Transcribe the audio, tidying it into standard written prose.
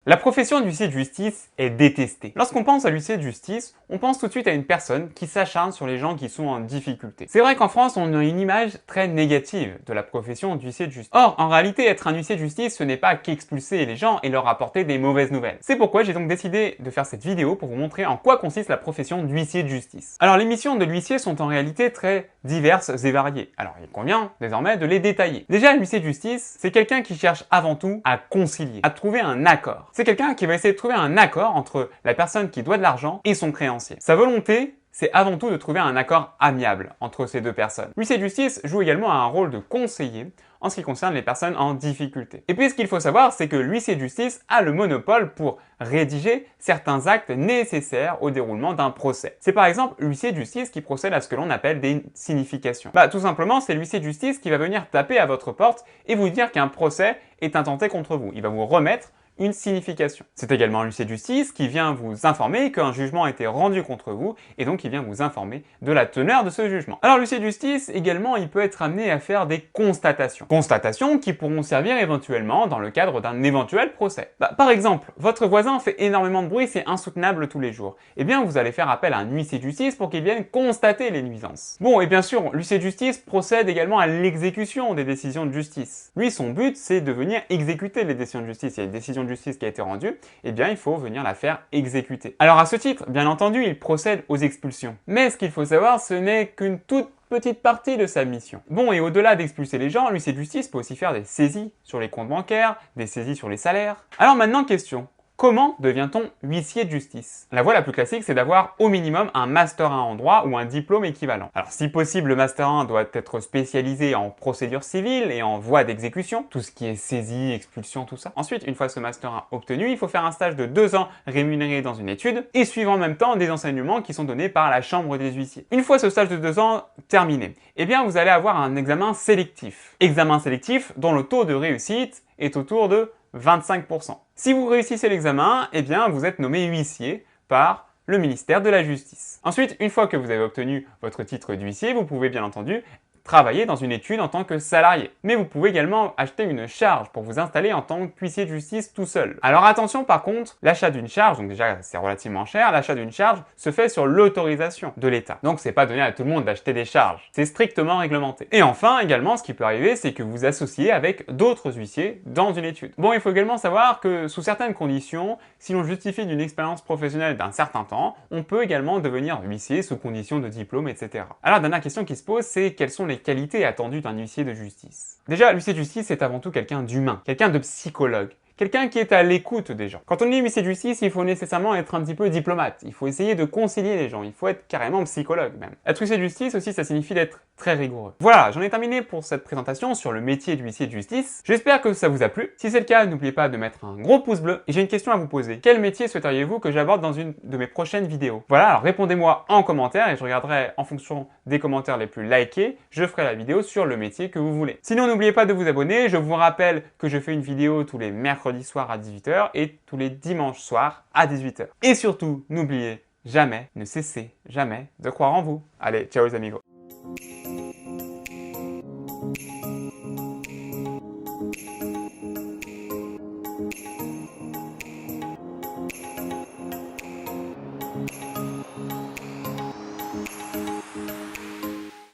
La profession d'huissier de justice est détestée. Lorsqu'on pense à l'huissier de justice, on pense tout de suite à une personne qui s'acharne sur les gens qui sont en difficulté. C'est vrai qu'en France, on a une image très négative de la profession d'huissier de justice. Or, en réalité, être un huissier de justice, ce n'est pas qu'expulser les gens et leur apporter des mauvaises nouvelles. C'est pourquoi j'ai donc décidé de faire cette vidéo pour vous montrer en quoi consiste la profession d'huissier de justice. Alors, les missions de l'huissier sont en réalité très diverses et variées. Alors, il convient désormais de les détailler. Déjà, l'huissier de justice, c'est quelqu'un qui cherche avant tout à concilier, à trouver un accord. C'est quelqu'un qui va essayer de trouver un accord entre la personne qui doit de l'argent et son créancier. Sa volonté, c'est avant tout de trouver un accord amiable entre ces deux personnes. L'huissier de justice joue également un rôle de conseiller en ce qui concerne les personnes en difficulté. Et puis ce qu'il faut savoir, c'est que l'huissier de justice a le monopole pour rédiger certains actes nécessaires au déroulement d'un procès. C'est par exemple l'huissier de justice qui procède à ce que l'on appelle des significations. Tout simplement, c'est l'huissier de justice qui va venir taper à votre porte et vous dire qu'un procès est intenté contre vous. Il va vous remettre une signification. C'est également l'huissier de justice qui vient vous informer qu'un jugement a été rendu contre vous et donc il vient vous informer de la teneur de ce jugement. Alors l'huissier de justice également, il peut être amené à faire des constatations. Constatations qui pourront servir éventuellement dans le cadre d'un éventuel procès. Par exemple, votre voisin fait énormément de bruit, c'est insoutenable tous les jours. Eh bien, vous allez faire appel à un huissier de justice pour qu'il vienne constater les nuisances. Bon, et bien sûr, l'huissier de justice procède également à l'exécution des décisions de justice. Lui, son but, c'est de venir exécuter les décisions de justice. Il y a une décision de justice qui a été rendue, eh bien il faut venir la faire exécuter. Alors à ce titre, bien entendu, il procède aux expulsions. Mais ce qu'il faut savoir, ce n'est qu'une toute petite partie de sa mission. Bon, et au-delà d'expulser les gens, l'huissier de justice peut aussi faire des saisies sur les comptes bancaires, des saisies sur les salaires. Alors maintenant, question. Comment devient-on huissier de justice? La voie la plus classique, c'est d'avoir au minimum un Master 1 en droit ou un diplôme équivalent. Alors si possible, le Master 1 doit être spécialisé en procédure civile et en voie d'exécution, tout ce qui est saisie, expulsion, tout ça. Ensuite, une fois ce Master 1 obtenu, il faut faire un stage de 2 ans rémunéré dans une étude et suivre en même temps des enseignements qui sont donnés par la Chambre des huissiers. Une fois ce stage de 2 ans terminé, eh bien vous allez avoir un examen sélectif. Examen sélectif dont le taux de réussite est autour de 25%. Si vous réussissez l'examen, eh bien vous êtes nommé huissier par le ministère de la Justice. Ensuite, une fois que vous avez obtenu votre titre d'huissier, vous pouvez bien entendu travailler dans une étude en tant que salarié. Mais vous pouvez également acheter une charge pour vous installer en tant qu'huissier de justice tout seul. Alors attention par contre, l'achat d'une charge, donc déjà c'est relativement cher, l'achat d'une charge se fait sur l'autorisation de l'État. Donc c'est pas donné à tout le monde d'acheter des charges, c'est strictement réglementé. Et enfin également, ce qui peut arriver, c'est que vous associez avec d'autres huissiers dans une étude. Bon, il faut également savoir que sous certaines conditions, si l'on justifie d'une expérience professionnelle d'un certain temps, on peut également devenir huissier sous condition de diplôme, etc. Alors la dernière question qui se pose, c'est quelles sont les qualités attendues d'un huissier de justice. Déjà, l'huissier de justice est avant tout quelqu'un d'humain, quelqu'un de psychologue. Quelqu'un qui est à l'écoute des gens. Quand on est huissier de justice, il faut nécessairement être un petit peu diplomate. Il faut essayer de concilier les gens. Il faut être carrément psychologue même. Être huissier de justice aussi, ça signifie d'être très rigoureux. Voilà, j'en ai terminé pour cette présentation sur le métier d'huissier de justice. J'espère que ça vous a plu. Si c'est le cas, n'oubliez pas de mettre un gros pouce bleu. Et j'ai une question à vous poser. Quel métier souhaiteriez-vous que j'aborde dans une de mes prochaines vidéos? Voilà, alors répondez-moi en commentaire et je regarderai en fonction des commentaires les plus likés, je ferai la vidéo sur le métier que vous voulez. Sinon, n'oubliez pas de vous abonner. Je vous rappelle que je fais une vidéo tous les mercredis soir à 18h et tous les dimanches soirs à 18h. Et surtout, n'oubliez jamais, ne cessez jamais de croire en vous. Allez, ciao les amigos.